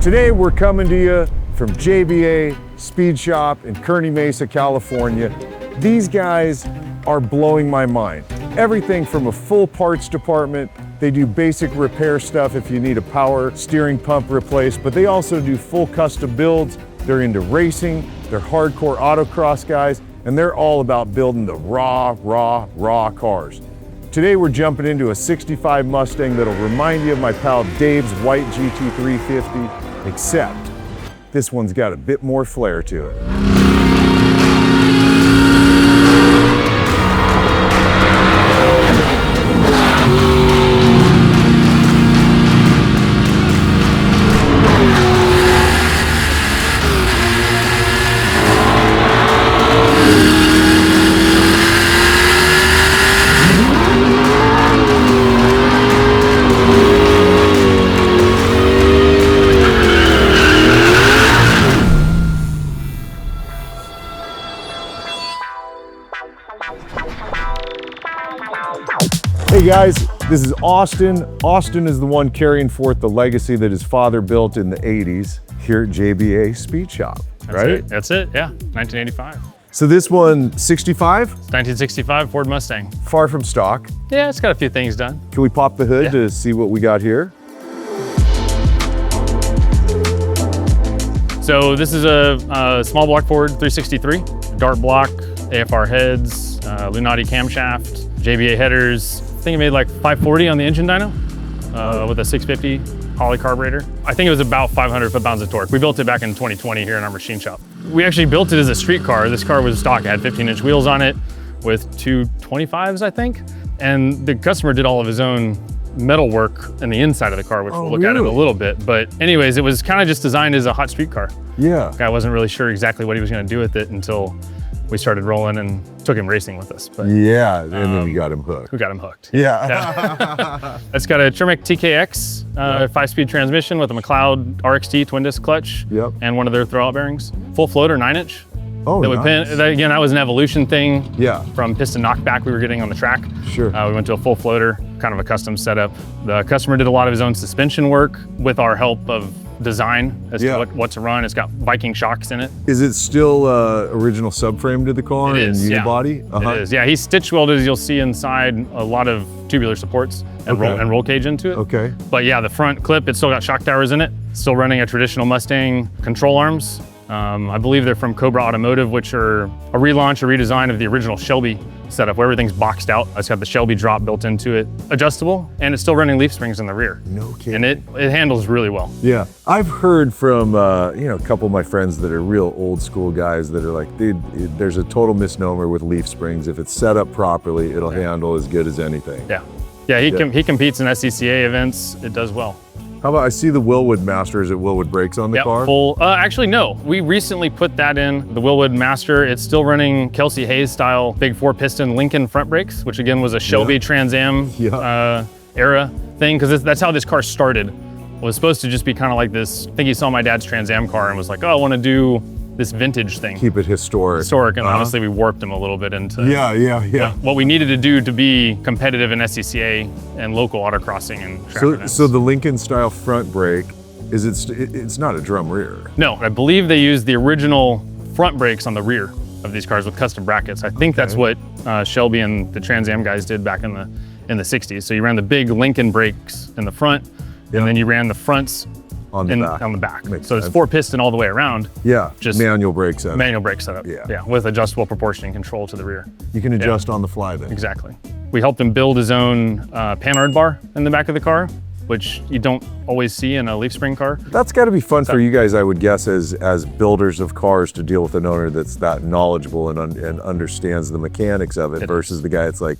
Today we're coming to you from JBA Speed Shop in Kearney Mesa, California. These guys are blowing my mind. Everything from a full parts department. They do basic repair stuff if you need a power steering pump replaced, but they also do full custom builds. They're into racing, they're hardcore autocross guys, and they're all about building the raw cars. Today we're jumping into a 65 Mustang that'll remind you of my pal Dave's white GT350, except this one's got a bit more flair to it. Hey guys, this is Austin. Austin is the one carrying forth the legacy that his father built in the 80s here at JBA Speed Shop, right? That's it, yeah, 1985. So this one, 65? 1965 Ford Mustang. Far from stock. Yeah, it's got a few things done. Can we pop the hood to see what we got here? So this is a small block Ford 363, dart block, AFR heads, Lunati camshaft, JBA headers. I think it made like 540 on the engine dyno with a 650 Holley carburetor. I think it was about 500 foot-pounds of torque. We built it back in 2020 here in our machine shop. We actually built it as a street car. This car was stock. It had 15-inch wheels on it with 225s, I think. And the customer did all of his own metal work in the inside of the car, which we'll look at in a little bit. But anyways, it was kind of just designed as a hot street car. Yeah. The guy wasn't really sure exactly what he was going to do with it until we started rolling and took him racing with us. But, yeah, and then we got him hooked. We got him hooked. Yeah. It's got a Tremec TKX 5-speed transmission with a McLeod RXT twin disc clutch and one of their throwout bearings. Full floater, 9-inch. Oh, nice. Again, that was an evolution thing from piston knockback we were getting on the track. Sure. We went to a full floater, kind of a custom setup. The customer did a lot of his own suspension work with our help of design as to what to run. It's got Viking shocks in it. Is it still original subframe to the car? It is, and unibody? It is, yeah. He's stitch welded, as you'll see inside, a lot of tubular supports and roll cage into it. Okay. But yeah, the front clip, it's still got shock towers in it. Still running a traditional Mustang control arms. I believe they're from Cobra Automotive, which are a relaunch, a redesign of the original Shelby setup where everything's boxed out. It's got the Shelby drop built into it, adjustable, and it's still running leaf springs in the rear. No kidding. And it handles really well. Yeah, I've heard from a couple of my friends that are real old school guys that are like, dude, there's a total misnomer with leaf springs. If it's set up properly, it'll handle as good as anything. Yeah, he competes in SCCA events. It does well. How about, I see the Willwood Master. Is it Willwood brakes on the car? Full, actually no. We recently put that in, the Willwood Master. It's still running Kelsey Hayes style big 4-piston Lincoln front brakes, which again was a Shelby Trans Am era thing, because that's how this car started. It was supposed to just be kind of like this, I think he saw my dad's Trans Am car and was like, oh, I want to do this vintage thing. Keep it historic. And honestly, we warped him a little bit into what we needed to do to be competitive in SCCA and local autocrossing and track events. So the Lincoln style front brake, it's not a drum rear? No, I believe they used the original front brakes on the rear of these cars with custom brackets. I think that's what Shelby and the Trans Am guys did back in the 60s. So you ran the big Lincoln brakes in the front, and then you ran the fronts on the back. So it's 4-piston all the way around. Yeah, just manual brake setup. Manual brake setup, yeah, with adjustable proportioning control to the rear. You can adjust on the fly then. Exactly. We helped him build his own panhard bar in the back of the car, which you don't always see in a leaf spring car. That's got to be fun for you guys, I would guess, as builders of cars, to deal with an owner that's that knowledgeable and understands the mechanics of it versus the guy that's like,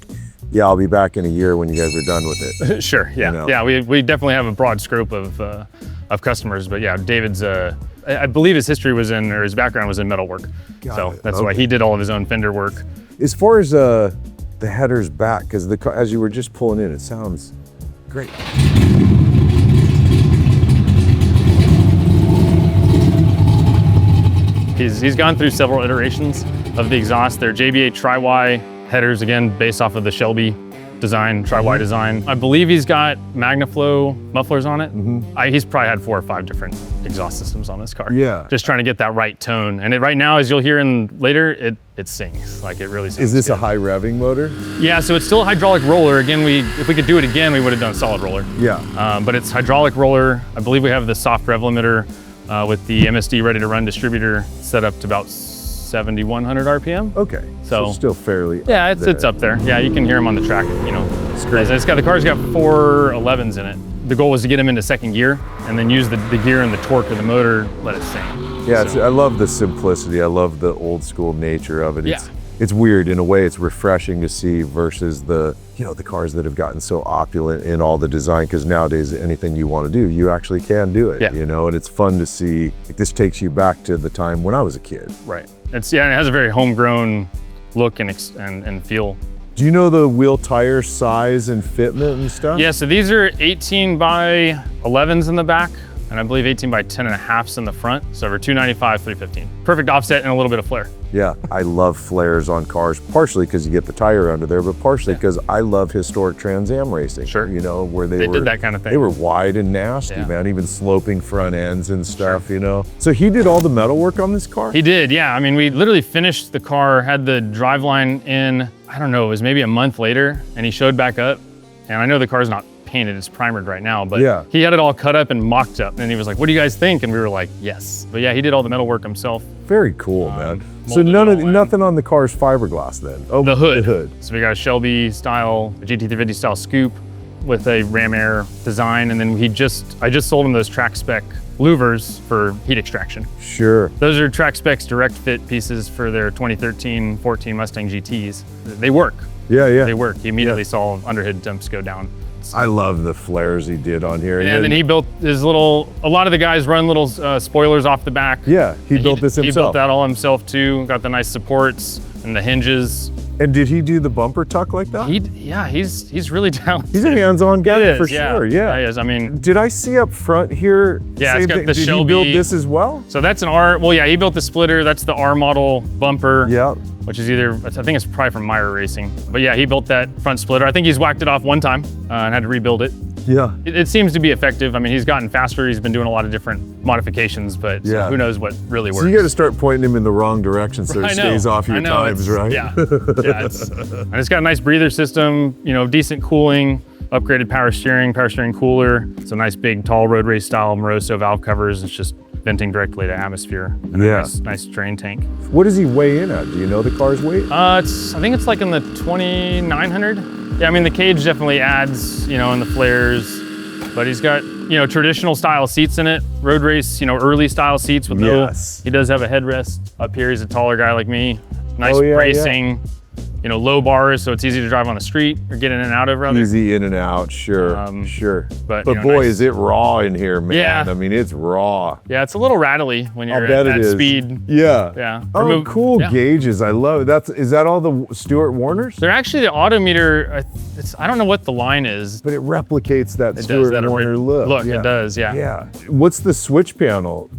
yeah, I'll be back in a year when you guys are done with it. Sure, yeah. You know? Yeah, we definitely have a broad scope of customers, but yeah, David's, I believe his history was in, or his background was in metalwork. That's why he did all of his own fender work. As far as the header's back, because as you were just pulling in, it sounds great. He's gone through several iterations of the exhaust. They're JBA Tri-Y headers, again, based off of the Shelby design, tri-Y design. I believe he's got MagnaFlow mufflers on it. He's probably had 4 or 5 different exhaust systems on this car. Yeah. Just trying to get that right tone. And right now, as you'll hear later, it sings. Like it really sounds Is this good. a high revving motor? Yeah, so it's still a hydraulic roller. Again, if we could do it again, we would have done solid roller. Yeah. But it's hydraulic roller. I believe we have the soft rev limiter with the MSD ready to run distributor set up to about 7,100 RPM. Okay. So still fairly. Yeah, it's up there. Yeah, you can hear him on the track, you know. It's great. The car's got 4 11s in it. The goal was to get him into second gear and then use the gear and the torque of the motor, let it sing. Yeah, So- I love the simplicity. I love the old school nature of it. Yeah. It's weird in a way. It's refreshing to see versus the cars that have gotten so opulent in all the design. Because nowadays, anything you want to do, you actually can do it. Yeah. And it's fun to see. Like, this takes you back to the time when I was a kid. Right. And it has a very homegrown look and feel. Do you know the wheel tire size and fitment and stuff? Yeah, so these are 18 by 11s in the back, and I believe 18 by 10.5s in the front. So over 295, 315. Perfect offset and a little bit of flare. Yeah, I love flares on cars, partially because you get the tire under there, but partially because I love historic Trans Am racing. Sure. Where they did that kind of thing. They were wide and nasty, Yeah. man, even sloping front ends and stuff, So he did all the metal work on this car? He did, yeah. I mean, we literally finished the car, had the driveline in, I don't know, it was maybe a month later, and he showed back up. And I know the car's not painted, it's primered right now, but Yeah. he had it all cut up and mocked up. And he was like, what do you guys think? And we were like, yes. But yeah, he did all the metal work himself. Very cool, man. So molded it all in. nothing on the car's fiberglass then? Oh, The hood. The hood. So we got a Shelby style, a GT350 style scoop with a Ram Air design. And then I just sold him those track spec louvers for heat extraction. Sure. Those are track specs direct fit pieces for their 2013-14 Mustang GTs. They work. Yeah, yeah. They work. You immediately saw underhood temps go down. I love the flares he did on here. And then he built his a lot of the guys run little spoilers off the back. Yeah, he built this He himself. built that all himself too. Got the nice supports and the hinges. And did he do the bumper tuck like that? He's really talented. He's a hands-on guy He is, for yeah. sure, yeah. He is. I mean, Did I see up front here? Yeah, it's same got thing. the Did Shelby. he build this as well? so that's an R. Well, yeah, he built the splitter. That's the R model bumper. Yeah. Which is I think it's probably from Meyer Racing. But yeah, he built that front splitter. I think he's whacked it off one time and had to rebuild it. Yeah. It seems to be effective. I mean, he's gotten faster. He's been doing a lot of different modifications, but Yeah. who knows what really works. So you got to start pointing him in the wrong direction so it I know, stays off your I know, times, right? Yeah, yeah. And it's got a nice breather system, decent cooling, upgraded power steering cooler. It's a nice big tall road race style Moroso valve covers. It's just venting directly to atmosphere. And Yeah. a nice drain tank. What does he weigh in at? Do you know the car's weight? I think it's like in the 2,900. Yeah, I mean the cage definitely adds, and the flares, but he's got, traditional style seats in it, road race, early style seats with Yes. he does have a headrest up here. He's a taller guy like me. Nice Oh, yeah, bracing, low bars, so it's easy to drive on the street or get in and out of rather. Easy in and out, sure, sure. but, But you know, boy, nice. is it raw in here, man. Yeah. I mean, it's raw. Yeah, it's a little rattly when you're I'll at bet that it is. speed. Yeah. Yeah. Oh, cool yeah. gauges. I love it. Is that all the Stuart Warners? They're actually the Autometer. I don't know what the line is. But it replicates that It does Stuart that Warner look. Look, yeah. it does, yeah. Yeah. What's the switch panel?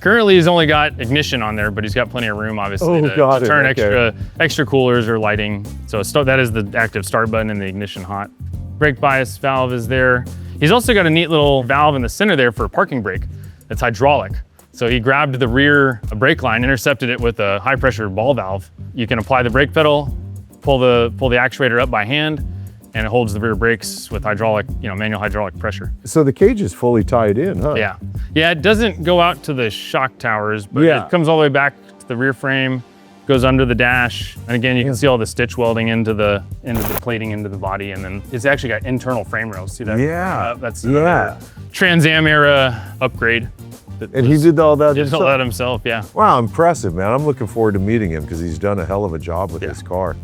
Currently, he's only got ignition on there, but he's got plenty of room, obviously, Oh, to got it, turn okay. extra coolers or lighting. So that is the active start button and the ignition hot. Brake bias valve is there. He's also got a neat little valve in the center there for a parking brake. It's hydraulic. So he grabbed the rear brake line, intercepted it with a high pressure ball valve. You can apply the brake pedal, pull the actuator up by hand, and it holds the rear brakes with manual hydraulic pressure. So the cage is fully tied in, huh? Yeah. Yeah, it doesn't go out to the shock towers, but Yeah. it comes all the way back to the rear frame, goes under the dash. And again, you can see all the stitch welding into the plating into the body. And then it's actually got internal frame rails. See that? Yeah. That's Yeah. Trans Am era upgrade. And he did all that Did all himself? that himself, yeah. Wow, impressive, man. I'm looking forward to meeting him because he's done a hell of a job with this car.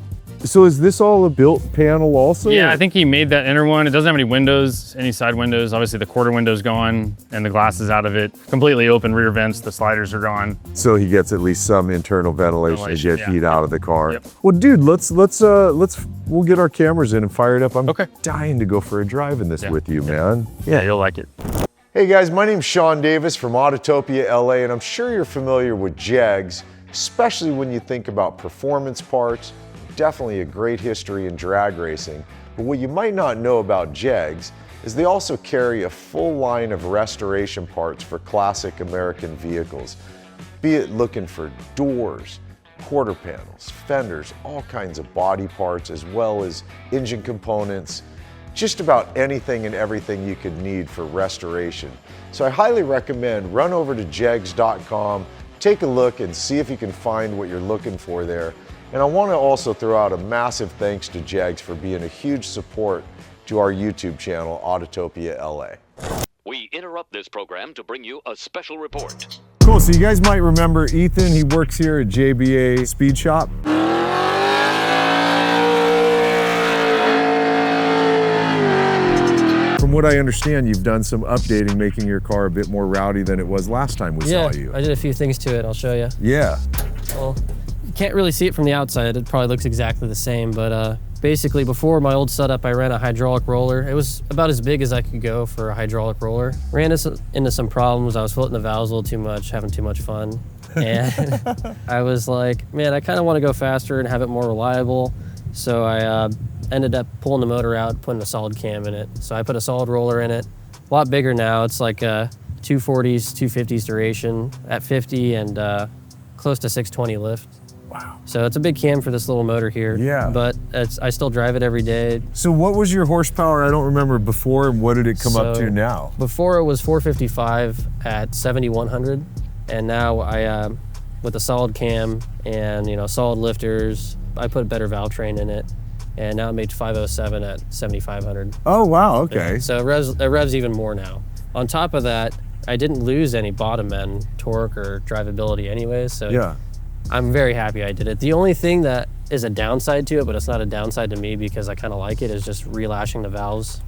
So is this all a built panel also? Yeah, I think he made that inner one. It doesn't have any windows, any side windows. Obviously the quarter window's gone and the glass is out of it. Completely open rear vents, the sliders are gone. So he gets at least some internal ventilation to get yeah. heat out of the car. Yep. Well, dude, we'll get our cameras in and fire it up. I'm Okay. dying to go for a drive in this with you, man. Yeah, you'll like it. Hey guys, my name's Sean Davis from Autotopia LA, and I'm sure you're familiar with Jegs, especially when you think about performance parts. Definitely a great history in drag racing. But what you might not know about Jegs is they also carry a full line of restoration parts for classic American vehicles, be it looking for doors, quarter panels, fenders, all kinds of body parts, as well as engine components, just about anything and everything you could need for restoration. So I highly recommend run over to jegs.com, take a look and see if you can find what you're looking for there. And I want to also throw out a massive thanks to Jegs for being a huge support to our YouTube channel, Autotopia LA. We interrupt this program to bring you a special report. Cool, so you guys might remember Ethan. He works here at JBA Speed Shop. From what I understand, you've done some updating, making your car a bit more rowdy than it was last time we saw you. I did a few things to it. I'll show you. Yeah. Well, you can't really see it from the outside. It probably looks exactly the same, but basically before my old setup, I ran a hydraulic roller. It was about as big as I could go for a hydraulic roller. Ran into some problems. I was floating the valves a little too much, having too much fun. And I was like, man, I kind of want to go faster and have it more reliable. So I ended up pulling the motor out, putting a solid cam in it. So I put a solid roller in it. A lot bigger now. It's like 240s, 250s duration at 50 and close to 620 lift. Wow. So it's a big cam for this little motor here. Yeah. But I still drive it every day. So what was your horsepower? I don't remember before, and what did it come up to now? Before it was 455 at 7,100, and now I, with a solid cam and solid lifters, I put a better valve train in it, and now it made 507 at 7,500. Oh wow, okay. Yeah, so it revs even more now. On top of that, I didn't lose any bottom end torque or drivability anyways, so yeah. I'm very happy I did it. The only thing that is a downside to it, but it's not a downside to me because I kind of like it, is just relashing the valves,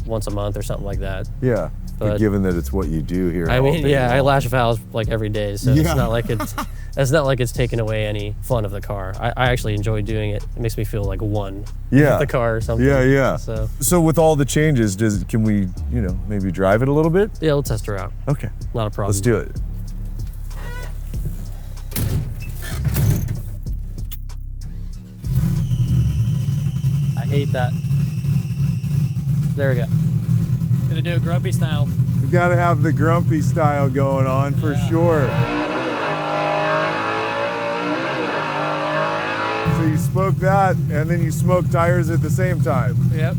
once a month or something like that. Yeah, but given that it's what you do here. I mean, yeah, I lash valves like every day, so yeah. It's not like it's taking away any fun of the car. I actually enjoy doing it. It makes me feel like one with the car or something. Yeah, yeah. So with all the changes, can we, maybe drive it a little bit? Yeah, we'll test her out. Okay. Not a problem. Let's do it. I hate that. There we go. Gonna do a grumpy style. We gotta have the grumpy style going on for sure. So you smoke that, and then you smoke tires at the same time. Yep.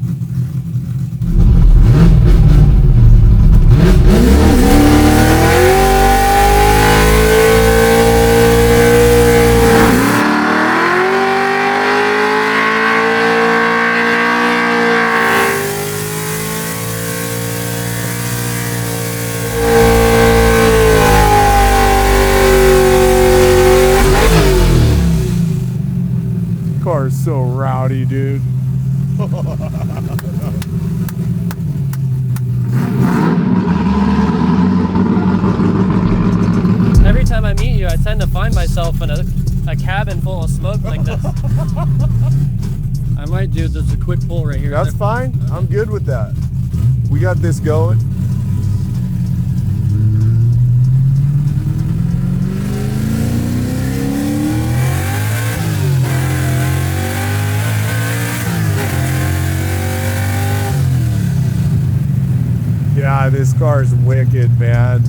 Car's so rowdy, dude. Every time I meet you, I tend to find myself in a cabin full of smoke like this. I might do just a quick pull right here. That's fine. I'm good with that. We got this going. Yeah, this car's wicked, man.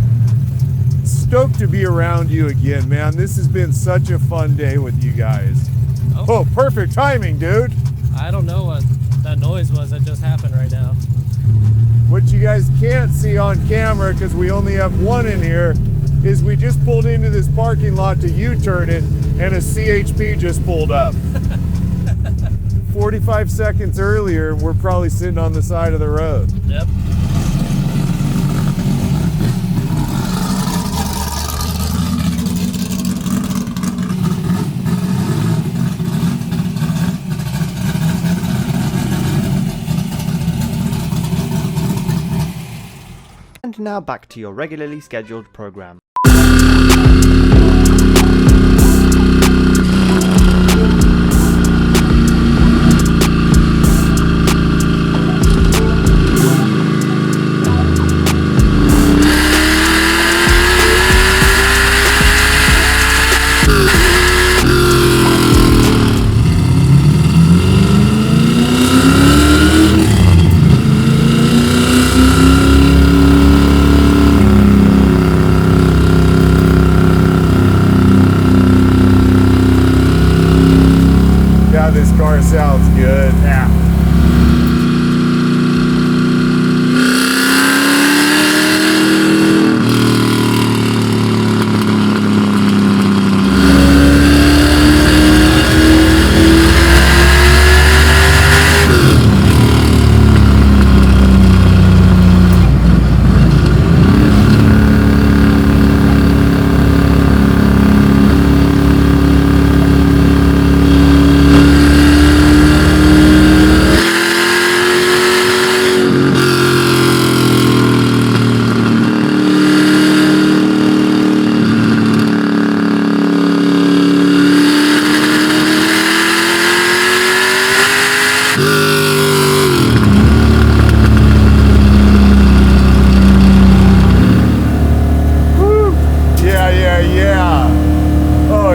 Stoked to be around you again, man. This has been such a fun day with you guys. Oh, perfect timing, dude. I don't know what that noise was that just happened right now. What you guys can't see on camera, because we only have one in here, is we just pulled into this parking lot to U-turn it, and a CHP just pulled up. 45 seconds earlier, we're probably sitting on the side of the road. Yep. And now back to your regularly scheduled program.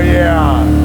yeah.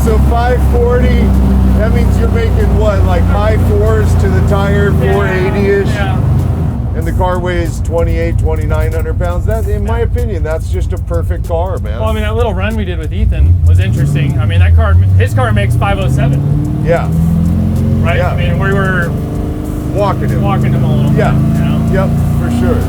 So 540, that means you're making what, like high fours to the tire, 480-ish? Yeah. And the car weighs 2,900 pounds. That, in my opinion, that's just a perfect car, man. Well, I mean, that little run we did with Ethan was interesting. I mean, that car, his car makes 507. Yeah. Right? Yeah. I mean, we were walking him a little yeah. bit, you know? Yep, for sure.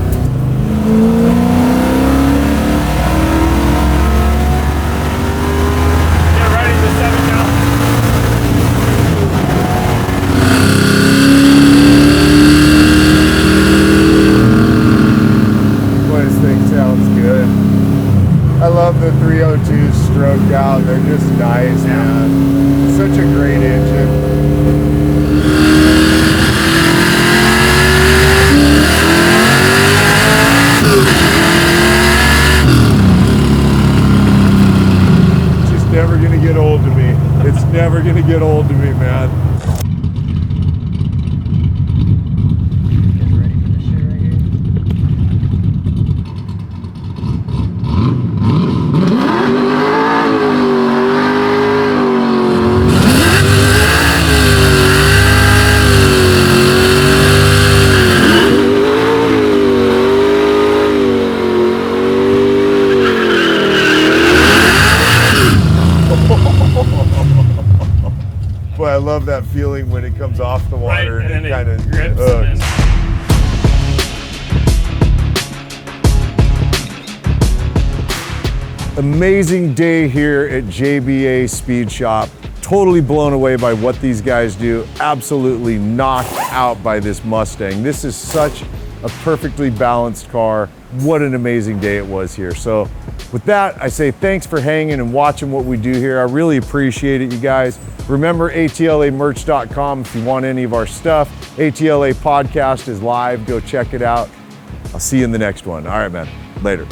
I love the 302s stroked out. They're just nice, man. Such a great engine. It's just never gonna get old to me. It's never gonna get old to me, man. Boy, I love that feeling when it comes off the water, right, and it then kind of grips. hooks. Amazing day here at JBA Speed Shop. Totally blown away by what these guys do. Absolutely knocked out by this Mustang. This is such a perfectly balanced car. What an amazing day it was here. So with that, I say thanks for hanging and watching what we do here. I really appreciate it, you guys. Remember atlamerch.com if you want any of our stuff. ATLA podcast is live. Go check it out. I'll see you in the next one. All right, man. Later.